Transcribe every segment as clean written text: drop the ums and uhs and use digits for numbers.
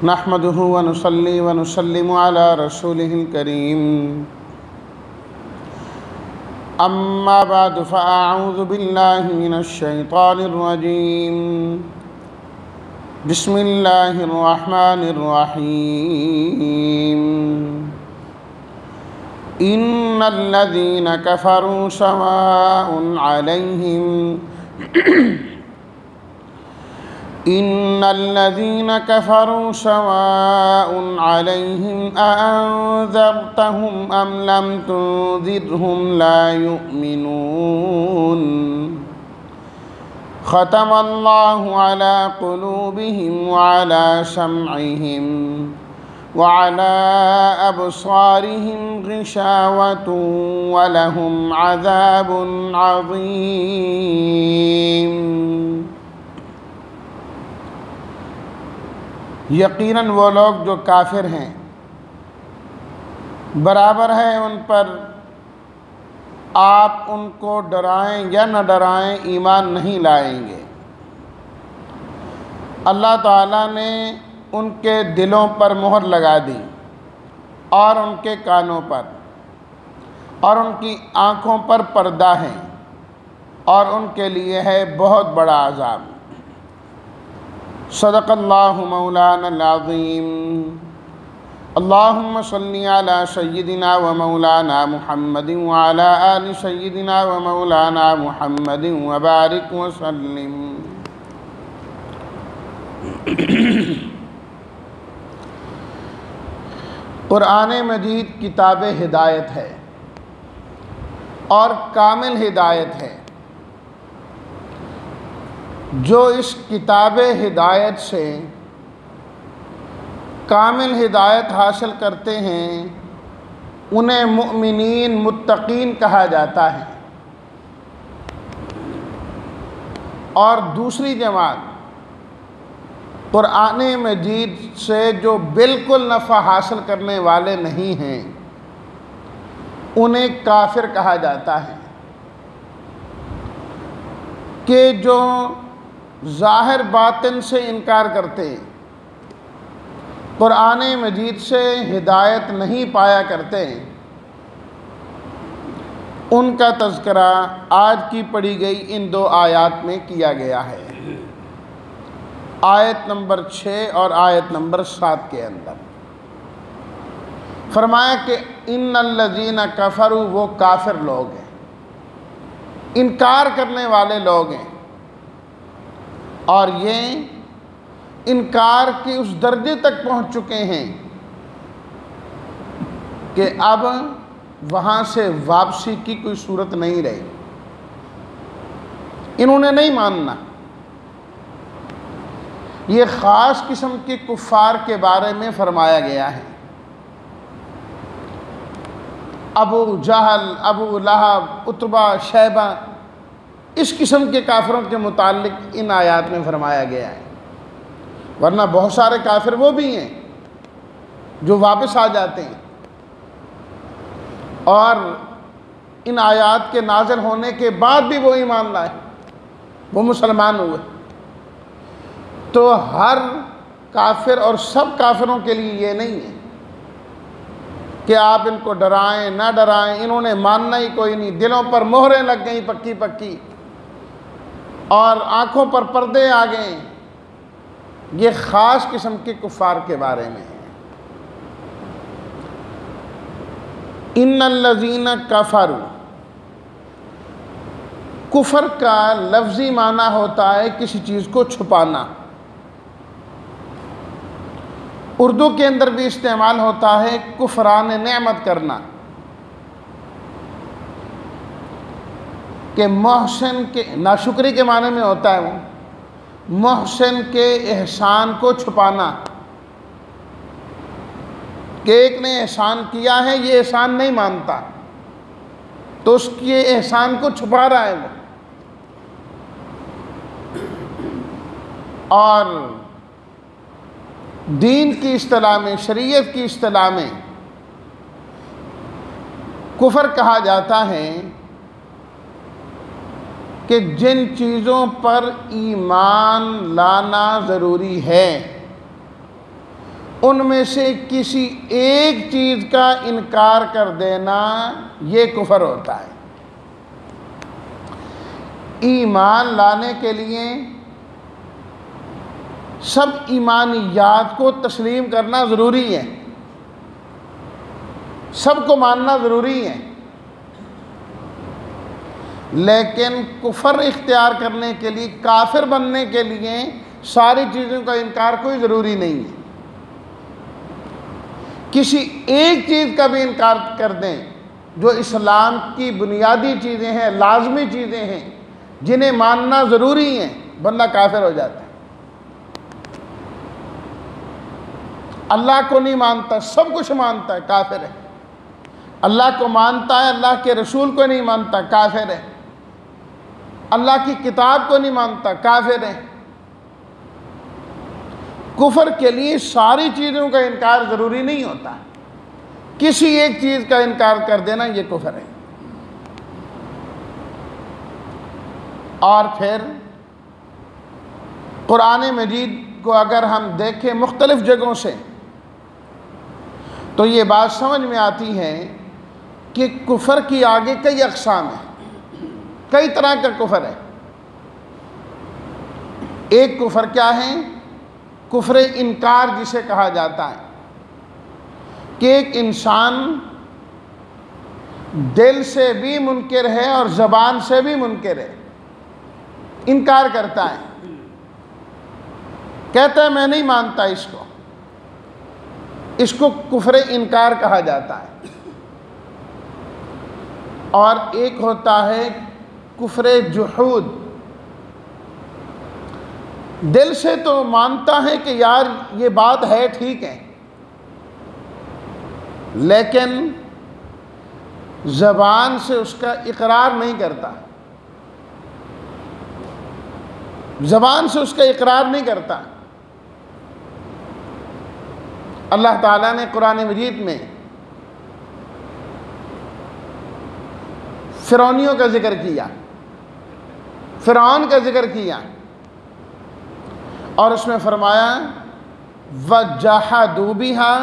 نحمده ونصلي ونسلم على رسوله الكريم أما بعد فأعوذ بالله من الشيطان الرجيم بسم الله الرحمن الرحيم إن الذين كفروا سواء عليهم أأنذرتهم أم لم تنذرهم لا يؤمنون ختم الله على قلوبهم وعلى سمعهم وعلى أبصارهم غشاوة ولهم عذاب عظيم۔ یقیناً وہ لوگ جو کافر ہیں برابر ہے ان پر آپ ان کو ڈرائیں یا نہ ڈرائیں ایمان نہیں لائیں گے۔ اللہ تعالیٰ نے ان کے دلوں پر مہر لگا دی اور ان کے کانوں پر اور ان کی آنکھوں پر پردہ ہے اور ان کے لیے ہے بہت بڑا عذاب۔ صدق اللہ مولانا العظیم۔ اللہم صلی علی سیدنا و مولانا محمد وعلی آل سیدنا و مولانا محمد وبارک وسلم۔ قرآن مجید کتاب ہدایت ہے اور کامل ہدایت ہے۔ جو اس کتاب ہدایت سے کامل ہدایت حاصل کرتے ہیں انہیں مؤمنین متقین کہا جاتا ہے، اور دوسری جماعت قرآن مجید سے جو بالکل نفع حاصل کرنے والے نہیں ہیں انہیں کافر کہا جاتا ہے، کہ جو ظاہر باطن سے انکار کرتے قرآن مجید سے ہدایت نہیں پایا کرتے ان کا تذکرہ آج کی پڑھی گئی ان دو آیات میں کیا گیا ہے، آیت نمبر 6 اور آیت نمبر 7 کے اندر۔ فرمایا کہ ان الذین کفروا وہ کافر لوگ ہیں، انکار کرنے والے لوگ ہیں، اور یہ انکار کی اس درجے تک پہنچ چکے ہیں کہ اب وہاں سے واپسی کی کوئی صورت نہیں رہی، انہوں نے نہیں ماننا۔ یہ خاص قسم کے کفار کے بارے میں فرمایا گیا ہے۔ ابو جہل، ابو لہب، عتبہ، شیبہ، اس قسم کے کافروں کے متعلق ان آیات میں فرمایا گیا ہے، ورنہ بہت سارے کافر وہ بھی ہیں جو واپس آ جاتے ہیں اور ان آیات کے نازل ہونے کے بعد بھی وہ ایمان لائے، وہ مسلمان ہوئے۔ تو ہر کافر اور سب کافروں کے لیے یہ نہیں ہے کہ آپ ان کو ڈرائیں نہ ڈرائیں، انہوں نے ماننا ہی کوئی نہیں، دلوں پر مہریں لگ گئیں پکی پکی اور آنکھوں پر پردے آ گئے۔ یہ خاص قسم کے کفار کے بارے میں ہے۔ ان الذین کفروا، کفر کا لفظی معنی ہوتا ہے کسی چیز کو چھپانا، اردو کے اندر بھی استعمال ہوتا ہے کفران نعمت کرنا، کہ محسن کے ناشکری کے معنی میں ہوتا ہے، وہ محسن کے احسان کو چھپانا، کہ ایک نے احسان کیا ہے یہ احسان نہیں مانتا تو اس کے احسان کو چھپا رہا ہے وہ، اور دین کی اصطلاح میں، شریعت کی اصطلاح میں کفر کہا جاتا ہے کہ جن چیزوں پر ایمان لانا ضروری ہے ان میں سے کسی ایک چیز کا انکار کر دینا یہ کفر ہوتا ہے۔ ایمان لانے کے لیے سب ایمانیات کو تسلیم کرنا ضروری ہے، سب کو ماننا ضروری ہے، لیکن کفر اختیار کرنے کے لیے، کافر بننے کے لیے ساری چیزوں کا انکار کوئی ضروری نہیں ہے۔ کسی ایک چیز کا بھی انکار کر دیں جو اسلام کی بنیادی چیزیں ہیں، لازمی چیزیں ہیں، جنہیں ماننا ضروری ہیں، بندہ کافر ہو جاتا ہے۔ اللہ کو نہیں مانتا، سب کچھ مانتا ہے، کافر ہے۔ اللہ کو مانتا ہے، اللہ کے رسول کو نہیں مانتا، کافر ہے۔ اللہ کی کتاب کو نہیں مانتا، کافر ہے۔ کفر کے لیے ساری چیزوں کا انکار ضروری نہیں ہوتا، کسی ایک چیز کا انکار کر دینا یہ کفر ہے۔ اور پھر قرآن مجید کو اگر ہم دیکھیں مختلف جگہوں سے تو یہ بات سمجھ میں آتی ہے کہ کفر کی آگے کئی اقسام ہیں، کئی طرح کا کفر ہے۔ ایک کفر کیا ہے؟ کفر انکار جسے کہا جاتا ہے کہ ایک انسان دل سے بھی منکر ہے اور زبان سے بھی منکر ہے، انکار کرتا ہے، کہتا ہے میں نہیں مانتا اس کو کفر انکار کہا جاتا ہے۔ اور ایک ہوتا ہے کفر جحود، دل سے تو مانتا ہے کہ یار یہ بات ہے، ٹھیک ہے، لیکن زبان سے اس کا اقرار نہیں کرتا، زبان سے اس کا اقرار نہیں کرتا۔ اللہ تعالیٰ نے قرآن مجید میں فرعونیوں کا ذکر کیا، فرعون کا ذکر کیا، اور اس میں فرمایا وَجَحَدُوا بِهَا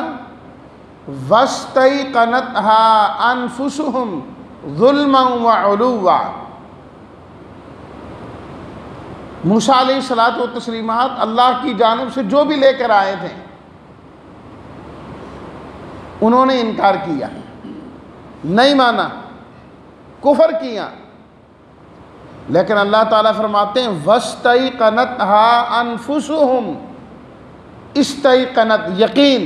وَاسْتَيْقَنَتْهَا أَنفُسُهُمْ ظُلْمًا وَعُلُوًّا۔ موسیٰ علیہ الصلاۃ والتسلیمات اللہ کی جانب سے جو بھی لے کر آئے تھے انہوں نے انکار کیا، نہیں مانا، کفر کیا، لیکن اللہ تعالیٰ فرماتے ہیں وَاسْتَيْقَنَتْهَا أَنفُسُهُمْ، استيقنت، یقین،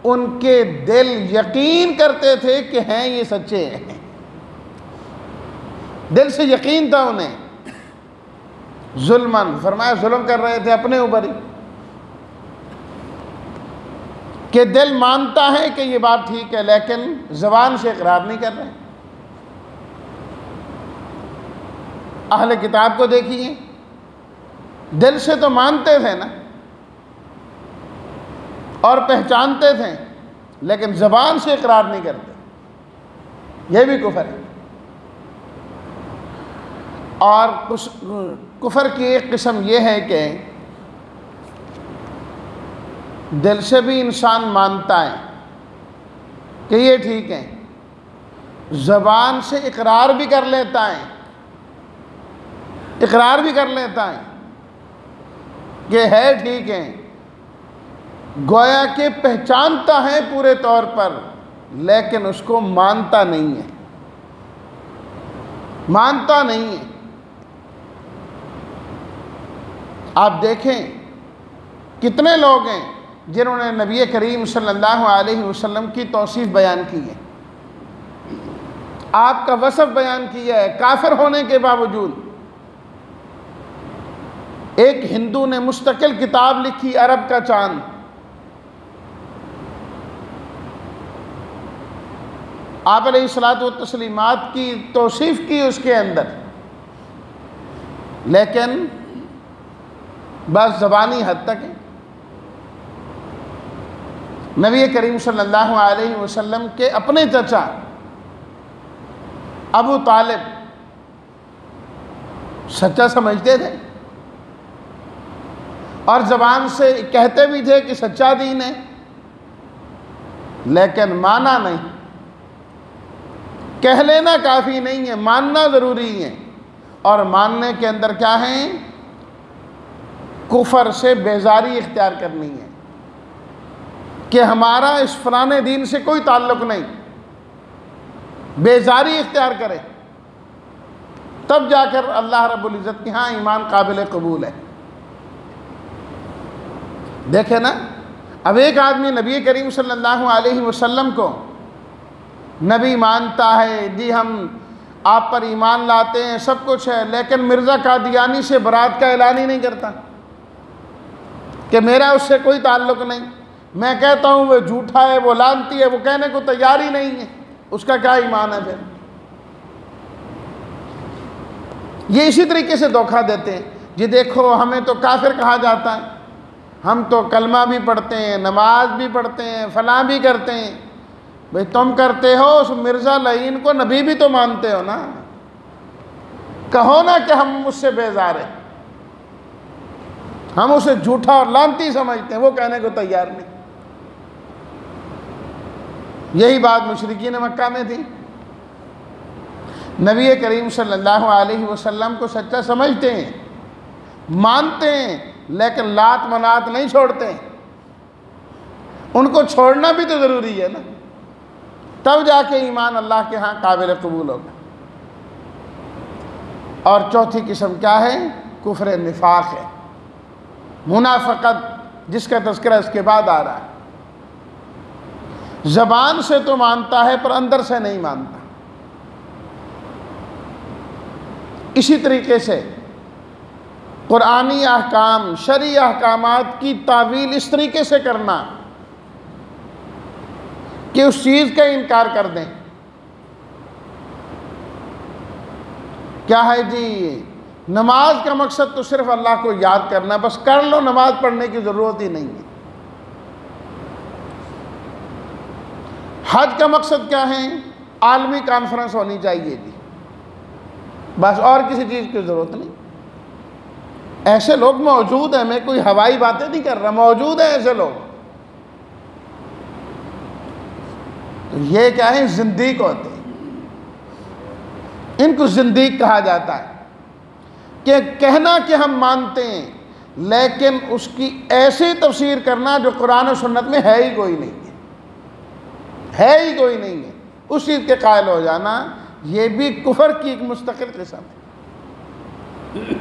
ان کے دل یقین کرتے تھے کہ ہیں یہ سچے ہیں، دل سے یقین تھا انہیں۔ ظلماً، فرمایا ظلم کر رہے تھے اپنے اوپر ہی، کہ دل مانتا ہے کہ یہ بات ٹھیک ہے لیکن زبان سے اقرار نہیں کر رہے۔ اہل کتاب کو دیکھیے، دل سے تو مانتے تھے نا اور پہچانتے تھے لیکن زبان سے اقرار نہیں کرتے، یہ بھی کفر ہے۔ اور کفر کی ایک قسم یہ ہے کہ دل سے بھی انسان مانتا ہے کہ یہ ٹھیک ہے، زبان سے اقرار بھی کر لیتا ہے، اقرار بھی کر لیتا ہے کہ ہے ٹھیک ہے، گویا کہ پہچانتا ہے پورے طور پر لیکن اس کو مانتا نہیں ہے، مانتا نہیں ہے۔ آپ دیکھیں کتنے لوگ ہیں جنہوں نے نبی کریم صلی اللہ علیہ وسلم کی توصیف بیان کی ہے، آپ کا وصف بیان کیا ہے، کافر ہونے کے باوجود۔ ایک ہندو نے مستقل کتاب لکھی عرب کا چاند، آپ علیہ الصلاۃ والتسلیمات کی توصیف کی اس کے اندر، لیکن بس زبانی حد تک ہے۔ نبی کریم صلی اللہ علیہ وسلم کے اپنے چچا ابو طالب سچا سمجھتے تھے اور زبان سے کہتے بھی تھے کہ سچا دین ہے، لیکن مانا نہیں. کہہ لینا کافی نہیں ہے، ماننا ضروری ہے. اور ماننے کے اندر کیا ہے؟ کفر سے بیزاری اختیار کرنی ہے کہ ہمارا اس فلانے دین سے کوئی تعلق نہیں، بیزاری اختیار کرے، تب جا کر اللہ رب العزت کے ہاں ایمان قابل قبول ہے. دیکھیں نا، اب ایک آدمی نبی کریم صلی اللہ علیہ وسلم کو نبی مانتا ہے، جی ہم آپ پر ایمان لاتے ہیں، سب کچھ ہے، لیکن مرزا قادیانی سے برات کا اعلان ہی نہیں کرتا کہ میرا اس سے کوئی تعلق نہیں. میں کہتا ہوں وہ جھوٹا ہے، وہ لانتی ہے، وہ کہنے کو تیار ہی نہیں ہے، اس کا کیا ایمان ہے پھر؟ یہ اسی طریقے سے دھوکہ دیتے ہیں. جی دیکھو ہمیں تو کافر کہا جاتا ہے، ہم تو کلمہ بھی پڑھتے ہیں، نماز بھی پڑھتے ہیں، فلاں بھی کرتے ہیں. بھئی تم کرتے ہو، اس مرزا لعین کو نبی بھی تو مانتے ہو نا. کہو نا کہ ہم اس سے بیزار ہیں، ہم اسے جھوٹا اور لانتی سمجھتے ہیں، وہ کہنے کو تیار نہیں. یہی بات مشرکین مکہ میں تھی. نبی کریم صلی اللہ علیہ وسلم کو سچا سمجھتے ہیں، مانتے ہیں، لیکن لات منات نہیں چھوڑتے. ان کو چھوڑنا بھی تو ضروری ہے نا، تب جا کے ایمان اللہ کے ہاں قابل قبول ہوگا. اور چوتھی قسم کیا ہے؟ کفر نفاق ہے، منافقت، جس کا تذکرہ اس کے بعد آ رہا ہے. زبان سے تو مانتا ہے پر اندر سے نہیں مانتا. اسی طریقے سے قرآنی احکام، شرعی احکامات کی تعویل اس طریقے سے کرنا کہ اس چیز کا انکار کر دیں. کیا ہے جی؟ نماز کا مقصد تو صرف اللہ کو یاد کرنا، بس کر لو، نماز پڑھنے کی ضرورت ہی نہیں ہے. حج کا مقصد کیا ہے؟ عالمی کانفرنس ہونی چاہیے جی، بس اور کسی چیز کی ضرورت نہیں. ایسے لوگ موجود ہیں، میں کوئی ہوائی باتیں نہیں کر رہا، موجود ہیں ایسے لوگ. تو یہ کیا ہے؟ زندیق ہوتے ہیں. ان کو زندیق کہا جاتا ہے کہ کہنا کہ ہم مانتے ہیں، لیکن اس کی ایسی تفسیر کرنا جو قرآن و سنت میں ہے ہی کوئی نہیں ہے ہی کوئی نہیں ہے، اس چیز کے قائل ہو جانا، یہ بھی کفر کی ایک مستقل قسم ہے.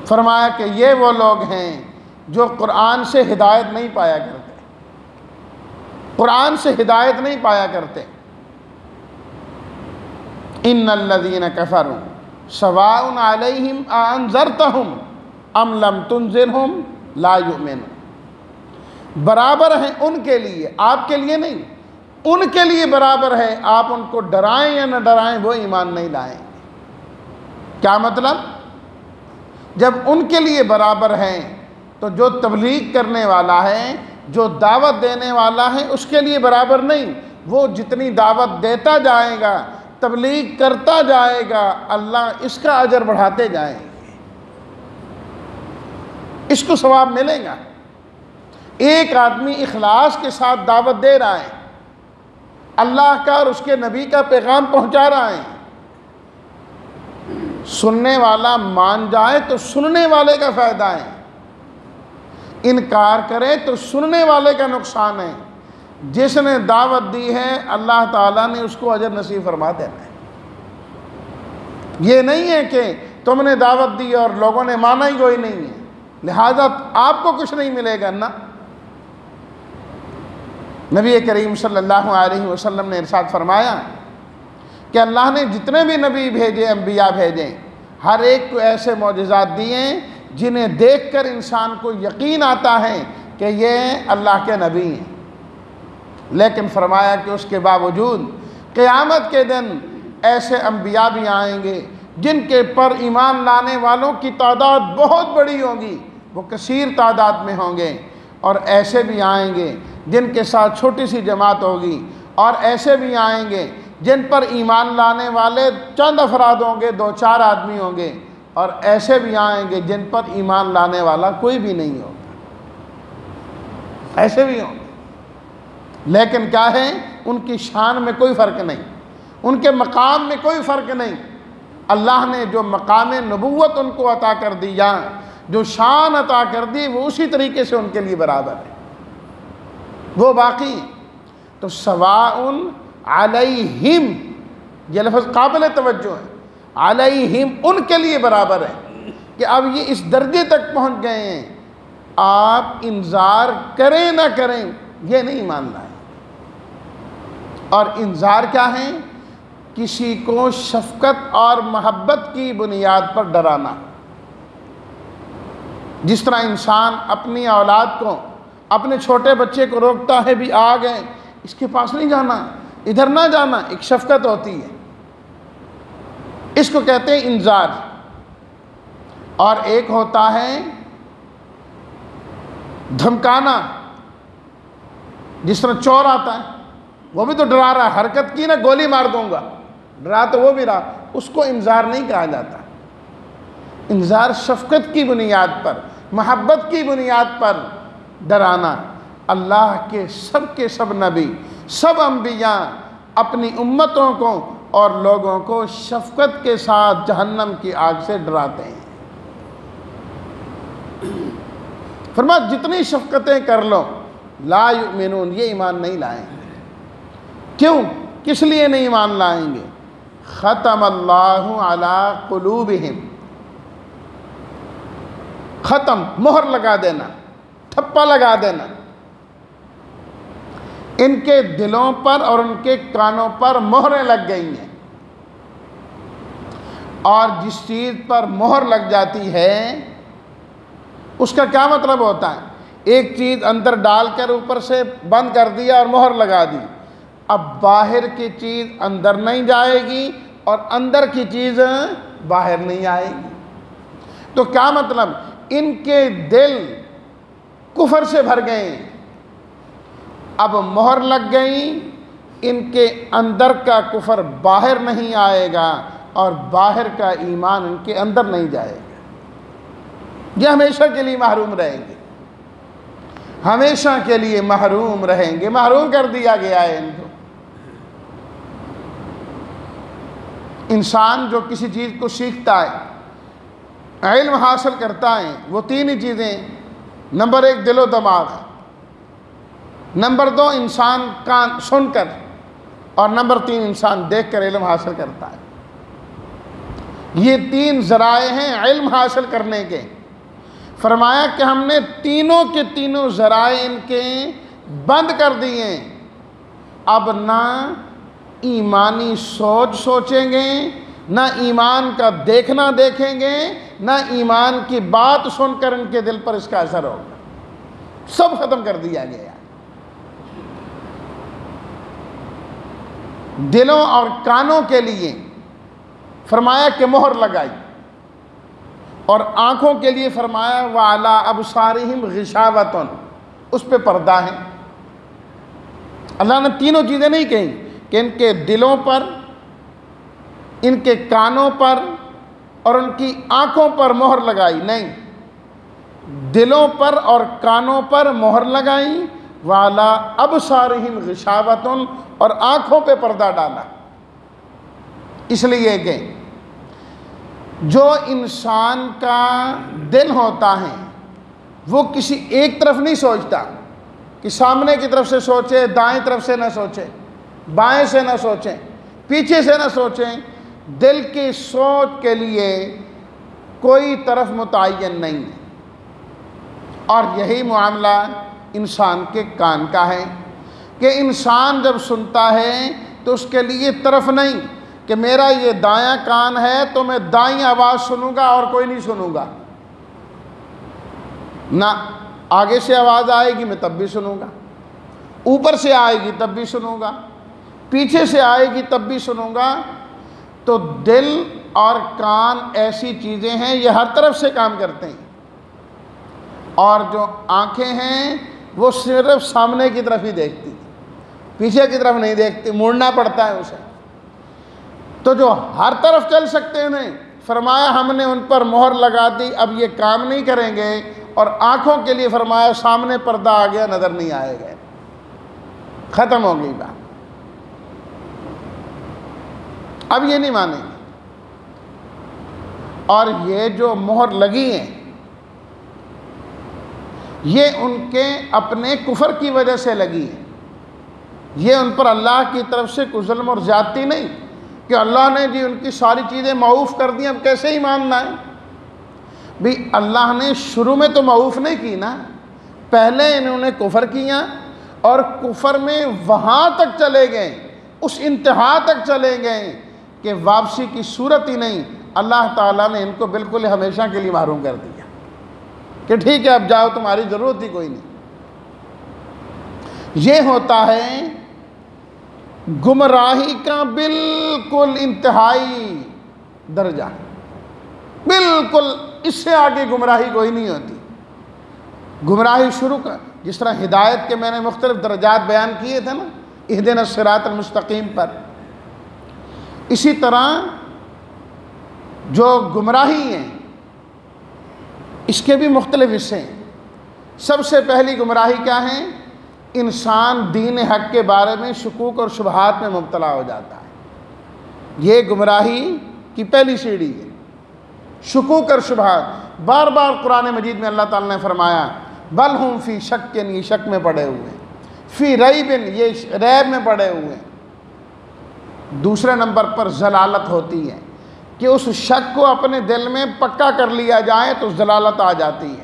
فرمایا کہ یہ وہ لوگ ہیں جو قرآن سے ہدایت نہیں پایا کرتے، قرآن سے ہدایت نہیں پایا کرتے. ان الذین کفروا سواء علیہم اانذرتہم ام لم تنذرہم لا یؤمنون. برابر ہیں ان کے لیے، آپ کے لیے نہیں، ان کے لیے برابر ہے، آپ ان کو ڈرائیں یا نہ ڈرائیں وہ ایمان نہیں لائیں. کیا مطلب؟ جب ان کے لیے برابر ہیں تو جو تبلیغ کرنے والا ہے، جو دعوت دینے والا ہے، اس کے لیے برابر نہیں. وہ جتنی دعوت دیتا جائے گا، تبلیغ کرتا جائے گا، اللہ اس کا اجر بڑھاتے جائیں گے، اس کو ثواب ملے گا. ایک آدمی اخلاص کے ساتھ دعوت دے رہا ہے، اللہ کا اور اس کے نبی کا پیغام پہنچا رہا ہے، سننے والا مان جائے تو سننے والے کا فائدہ ہے، انکار کرے تو سننے والے کا نقصان ہے. جس نے دعوت دی ہے اللہ تعالیٰ نے اس کو اجر نصیب فرما دینا ہے. یہ نہیں ہے کہ تم نے دعوت دی اور لوگوں نے مانا ہی کوئی نہیں ہے، لہذا آپ کو کچھ نہیں ملے گا. نہ، نبی کریم صلی اللہ علیہ وسلم نے ارشاد فرمایا کہ اللہ نے جتنے بھی نبی بھیجے، انبیاء بھیجے، ہر ایک کو ایسے معجزات دیے جنہیں دیکھ کر انسان کو یقین آتا ہے کہ یہ اللہ کے نبی ہیں. لیکن فرمایا کہ اس کے باوجود قیامت کے دن ایسے انبیاء بھی آئیں گے جن کے پر ایمان لانے والوں کی تعداد بہت بڑی ہوگی، وہ کثیر تعداد میں ہوں گے. اور ایسے بھی آئیں گے جن کے ساتھ چھوٹی سی جماعت ہوگی، اور ایسے بھی آئیں گے جن پر ایمان لانے والے چند افراد ہوں گے، 2-4 آدمی ہوں گے، اور ایسے بھی آئیں گے جن پر ایمان لانے والا کوئی بھی نہیں ہوگا. ایسے بھی ہوں گے. لیکن کیا ہے، ان کی شان میں کوئی فرق نہیں، ان کے مقام میں کوئی فرق نہیں۔ اللہ نے جو مقام نبوت ان کو عطا کر دیا، جو شان عطا کر دی، وہ اسی طریقے سے ان کے لیے برابر ہے، وہ باقی۔ تو سواء علیہم، یہ لفظ قابل توجہ ہے، علیہم ان کے لیے برابر ہے کہ اب یہ اس درجے تک پہنچ گئے ہیں، آپ انذار کریں نہ کریں یہ نہیں ماننا ہے۔ اور انذار کیا ہے؟ کسی کو شفقت اور محبت کی بنیاد پر ڈرانا۔ جس طرح انسان اپنی اولاد کو، اپنے چھوٹے بچے کو روکتا ہے، بھی آ گئے اس کے پاس نہیں جانا، ادھر نہ جانا، ایک شفقت ہوتی ہے، اس کو کہتے ہیں انذار۔ اور ایک ہوتا ہے دھمکانا، جس طرح چور آتا ہے، وہ بھی تو ڈرا رہا ہے، حرکت کی نا گولی مار دوں گا، ڈرا تو وہ بھی رہا، اس کو انذار نہیں کہا جاتا۔ انذار شفقت کی بنیاد پر، محبت کی بنیاد پر ڈرانا۔ اللہ کے سب نبی، سب انبیاء اپنی امتوں کو اور لوگوں کو شفقت کے ساتھ جہنم کی آگ سے ڈراتے ہیں۔ فرمایا جتنی شفقتیں کر لو، لا یؤمنون، یہ ایمان نہیں لائیں گے۔ کیوں؟ کس لیے نہیں ایمان لائیں گے؟ ختم اللہ علی قلوبہم، ختم، مہر لگا دینا، ٹھپا لگا دینا ان کے دلوں پر اور ان کے کانوں پر مہریں لگ گئی ہیں۔ اور جس چیز پر مہر لگ جاتی ہے اس کا کیا مطلب ہوتا ہے؟ ایک چیز اندر ڈال کر اوپر سے بند کر دیا اور مہر لگا دی، اب باہر کی چیز اندر نہیں جائے گی اور اندر کی چیز باہر نہیں آئے گی۔ تو کیا مطلب؟ ان کے دل کفر سے بھر گئے، اب مہر لگ گئی، ان کے اندر کا کفر باہر نہیں آئے گا اور باہر کا ایمان ان کے اندر نہیں جائے گا، یہ ہمیشہ کے لیے محروم رہیں گے، ہمیشہ کے لیے محروم رہیں گے، محروم کر دیا گیا ہے ان کو۔ انسان جو کسی چیز کو سیکھتا ہے، علم حاصل کرتا ہے، وہ تین ہی چیزیں، نمبر 1 دل و دماغ، نمبر 2 انسان کان سن کر، اور نمبر 3 انسان دیکھ کر علم حاصل کرتا ہے۔ یہ 3 ذرائع ہیں علم حاصل کرنے کے۔ فرمایا کہ ہم نے تینوں کے تینوں ذرائع ان کے بند کر دیے، اب نہ ایمانی سوچ سوچیں گے، نہ ایمان کا دیکھنا دیکھیں گے، نہ ایمان کی بات سن کر ان کے دل پر اس کا اثر ہوگا، سب ختم کر دیا گیا۔ دلوں اور کانوں کے لیے فرمایا کہ مہر لگائی، اور آنکھوں کے لیے فرمایا وَعَلَىٰ أَبْصَارِهِمْ غِشَاوَةٌ، اس پہ پردہ ہے۔ اللہ نے تینوں چیزیں نہیں کہیں کہ ان کے دلوں پر، ان کے کانوں پر اور ان کی آنکھوں پر مہر لگائی، نہیں، دلوں پر اور کانوں پر مہر لگائی، وَعَلَىٰ أَبْصَارِهِمْ غِشَاوَةٌ، اور آنکھوں پہ پردہ ڈالا، اس لیے کہ جو انسان کا دل ہوتا ہے وہ کسی ایک طرف نہیں سوچتا، کہ سامنے کی طرف سے سوچے، دائیں طرف سے نہ سوچے، بائیں سے نہ سوچیں، پیچھے سے نہ سوچیں، دل کی سوچ کے لیے کوئی طرف متعین نہیں ہے۔ اور یہی معاملہ انسان کے کان کا ہے کہ انسان جب سنتا ہے تو اس کے لیے طرف نہیں کہ میرا یہ دایاں کان ہے تو میں دائیں آواز سنوں گا اور کوئی نہیں سنوں گا، نہ، آگے سے آواز آئے گی میں تب بھی سنوں گا، اوپر سے آئے گی تب بھی سنوں گا، پیچھے سے آئے گی تب بھی سنوں گا۔ تو دل اور کان ایسی چیزیں ہیں، یہ ہر طرف سے کام کرتے ہیں، اور جو آنکھیں ہیں وہ صرف سامنے کی طرف ہی دیکھتی ہیں، پیچھے کی طرف نہیں دیکھتی، مڑنا پڑتا ہے اسے۔ تو جو ہر طرف چل سکتے ہیں، فرمایا ہم نے ان پر مہر لگا دی، اب یہ کام نہیں کریں گے، اور آنکھوں کے لیے فرمایا سامنے پردہ آ گیا، نظر نہیں آئے گا۔ ختم ہو گئی بات، اب یہ نہیں مانیں گے۔ اور یہ جو مہر لگی ہیں یہ ان کے اپنے کفر کی وجہ سے لگی ہے، یہ ان پر اللہ کی طرف سے کوئی ظلم اور زیادتی نہیں کہ اللہ نے جی ان کی ساری چیزیں معاف کر دیں، اب کیسے ہی ماننا ہے؟ بھی اللہ نے شروع میں تو معاف نہیں کی نا، پہلے انہوں نے کفر کیا اور کفر میں وہاں تک چلے گئے، اس انتہا تک چلے گئے کہ واپسی کی صورت ہی نہیں، اللہ تعالیٰ نے ان کو بالکل ہمیشہ کے لیے محروم کر دیا کہ ٹھیک ہے اب جاؤ، تمہاری ضرورت ہی کوئی نہیں۔ یہ ہوتا ہے گمراہی کا بالکل انتہائی درجہ، بالکل اس سے آگے گمراہی کوئی نہیں ہوتی۔ گمراہی شروع کا جس طرح ہدایت کے میں نے مختلف درجات بیان کیے تھے نا، اہدنا الصراط المستقیم پر، اسی طرح جو گمراہی ہیں اس کے بھی مختلف حصے ہیں۔ سب سے پہلی گمراہی کیا ہے؟ انسان دین حق کے بارے میں شکوک اور شبہات میں مبتلا ہو جاتا ہے، یہ گمراہی کی پہلی سیڑھی ہے، شکوک اور شبہات۔ بار بار قرآن مجید میں اللہ تعالیٰ نے فرمایا بل ہم فی شک، یہ شک میں پڑے ہوئے ہیں، فی ریب، یہ ریب میں پڑے ہوئے ہیں۔ دوسرے نمبر پر ضلالت ہوتی ہے کہ اس شک کو اپنے دل میں پکا کر لیا جائے تو ضلالت آ جاتی ہے۔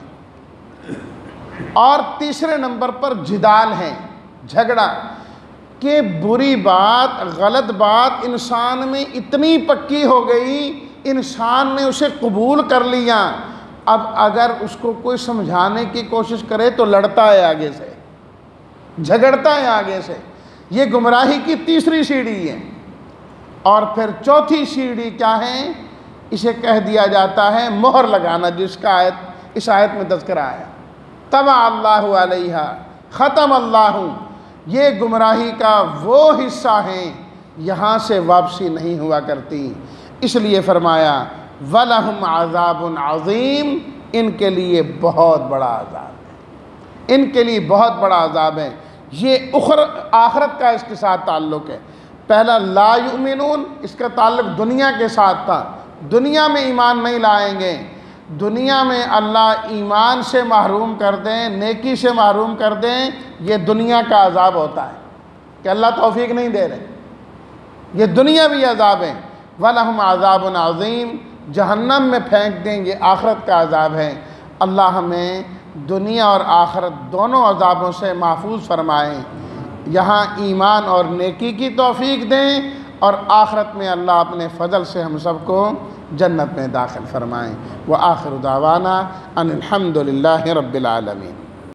اور تیسرے نمبر پر جدال ہے، جھگڑا، کہ بری بات، غلط بات انسان میں اتنی پکی ہو گئی، انسان نے اسے قبول کر لیا، اب اگر اس کو کوئی سمجھانے کی کوشش کرے تو لڑتا ہے آگے سے، جھگڑتا ہے آگے سے۔ یہ گمراہی کی تیسری سیڑھی ہے۔ اور پھر چوتھی سیڑھی کیا ہے؟ اسے کہہ دیا جاتا ہے مہر لگانا، جس کا اس آیت میں تذکرہ آیا، طبع اللہ علیہا، ختم اللہ۔ یہ گمراہی کا وہ حصہ ہیں یہاں سے واپسی نہیں ہوا کرتی، اس لیے فرمایا وَلَهُمْ عَذَابٌ عَظِيمٌ، ان کے لیے بہت بڑا عذاب ہے، ان کے لیے بہت بڑا عذاب ہے۔ یہ آخرت کا اس کے ساتھ تعلق ہے۔ پہلا لا یؤمنون، اس کا تعلق دنیا کے ساتھ تھا، دنیا میں ایمان نہیں لائیں گے، دنیا میں اللہ ایمان سے محروم کر دیں، نیکی سے محروم کر دیں، یہ دنیا کا عذاب ہوتا ہے کہ اللہ توفیق نہیں دے رہے، یہ دنیاوی عذاب ہے۔ وَلَهُمْ عَذَابٌ عَظِيمٌ، جہنم میں پھینک دیں، یہ آخرت کا عذاب ہے۔ اللہ ہمیں دنیا اور آخرت دونوں عذابوں سے محفوظ فرمائیں، یہاں ایمان اور نیکی کی توفیق دیں، اور آخرت میں اللہ اپنے فضل سے ہم سب کو جنت میں داخل فرمائیں۔ وآخر دعوانا ان الحمد للہ رب العالمین۔